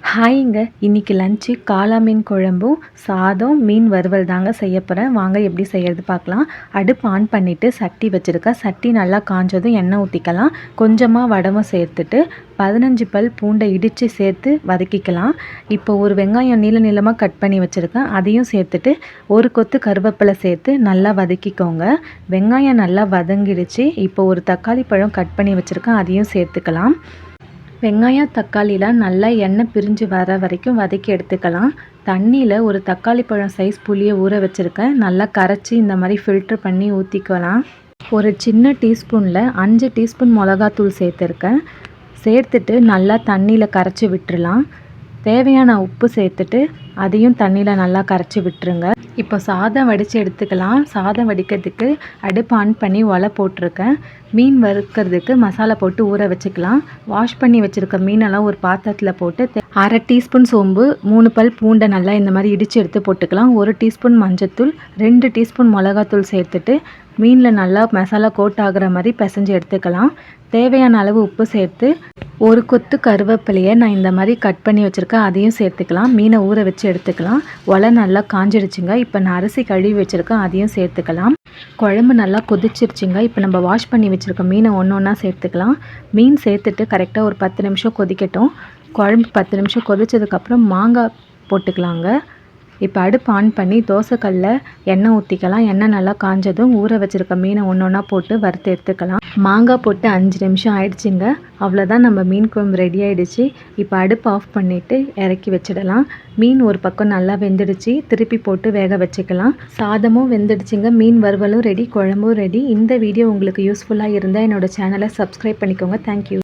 ஹாய்ங்க. இன்னைக்கு லஞ்ச்சு காளா மீன் குழம்பும், சாதம், மீன் வறுவல் தாங்க செய்ய போறேன். வாங்க எப்படி செய்யறது பார்க்கலாம். அடுப்பு ஆன் பண்ணிவிட்டு சட்டி வச்சுருக்கேன். சட்டி நல்லா காஞ்சதும் எண்ணெய் ஊற்றிக்கலாம். கொஞ்சமாக வடகம் சேர்த்துட்டு 15 பல் பூண்டை இடித்து சேர்த்து வதக்கிக்கலாம். இப்போ ஒரு வெங்காயம் நீள நீளமாக கட் பண்ணி வச்சுருக்கேன். அதையும் சேர்த்துட்டு ஒரு கொத்து கருவேப்பிலை சேர்த்து நல்லா வதக்கிக்கோங்க. வெங்காயம் நல்லா வதங்கிடுச்சு. இப்போ ஒரு தக்காளி பழம் கட் பண்ணி வச்சுருக்கேன். அதையும் சேர்த்துக்கலாம். வெங்காயம் தக்காளிலாம் நல்லா எண்ணெய் பிரிஞ்சு வர வரைக்கும் வதக்கி எடுத்துக்கலாம். தண்ணியில் ஒரு தக்காளி பழம் சைஸ் புளியை ஊற வச்சுருக்கேன். நல்லா கரைச்சி இந்த மாதிரி ஃபில்ட்ரு பண்ணி ஊற்றிக்கலாம். ஒரு சின்ன டீஸ்பூனில் 5 டீஸ்பூன் மிளகாத்தூள் சேர்த்துருக்கேன். சேர்த்துட்டு நல்லா தண்ணியில் கரைச்சி விட்டுறலாம். தேவையான உப்பு சேர்த்துட்டு அதையும் தண்ணியில் நல்லா கரைச்சி விட்டுருங்க. இப்போ சாதம் வடித்து எடுத்துக்கலாம். சாதம் வடிக்கிறதுக்கு அடுப்பு ஆன் பண்ணி ஒலை போட்டிருக்கேன். மீன் வறுக்கிறதுக்கு மசாலா போட்டு ஊற வச்சுக்கலாம். வாஷ் பண்ணி வச்சுருக்க மீனெல்லாம் ஒரு பாத்திரத்தில் போட்டு 1/2 டீஸ்பூன் சோம்பு, 3 பல் பூண்டை நல்லா இந்த மாதிரி இடித்து எடுத்து போட்டுக்கலாம். 1 டீஸ்பூன் மஞ்சத்தூள், 2 டீஸ்பூன் மிளகாத்தூள் சேர்த்துட்டு மீனில் நல்லா மசாலா கோட் ஆகிற மாதிரி பிசைஞ்சு எடுத்துக்கலாம். தேவையான அளவு உப்பு சேர்த்து ஒரு கொத்து கருவேப்பிலையை நான் இந்த மாதிரி கட் பண்ணி வச்சுருக்கேன். அதையும் சேர்த்துக்கலாம். மீனை ஊற வச்சு எடுத்துக்கலாம். ஒலை நல்லா காஞ்சிடுச்சுங்க. இப்போ நான் அரிசி கழுவி வச்சுருக்கேன். அதையும் சேர்த்துக்கலாம். குழம்பு நல்லா கொதிச்சிருச்சுங்க. இப்போ நம்ம வாஷ் பண்ணி வச்சுருக்க மீனை ஒன்று ஒன்றா சேர்த்துக்கலாம். மீன் சேர்த்துட்டு கரெக்டாக ஒரு 10 நிமிஷம் கொதிக்கட்டும். குழம்பு 10 நிமிஷம் கொதிச்சதுக்கப்புறம் மாங்காய் போட்டுக்கலாங்க. இப்போ அடுப்பு ஆன் பண்ணி தோசைக்கல்லில் எண்ணெய் ஊற்றிக்கலாம். எண்ணெய் நல்லா காஞ்சதும் ஊற வச்சுருக்க மீனை ஒன்று ஒன்றா போட்டு வறுத்து எடுத்துக்கலாம். மாங்காய் போட்டு 5 நிமிஷம் ஆயிடுச்சுங்க. அவ்வளோதான், நம்ம மீன் குழம்பு ரெடி ஆகிடுச்சு. இப்போ அடுப்பு ஆஃப் பண்ணிவிட்டு இறக்கி வச்சிடலாம். மீன் ஒரு பக்கம் நல்லா வெந்துடுச்சு. திருப்பி போட்டு வேக வச்சுக்கலாம். சாதமும் வெந்துடுச்சுங்க. மீன் வறுவலும் ரெடி, குழம்பும் ரெடி. இந்த வீடியோ உங்களுக்கு யூஸ்ஃபுல்லாக இருந்தால் என்னோடய சேனலை சப்ஸ்கிரைப் பண்ணிக்கோங்க. தேங்க்யூ.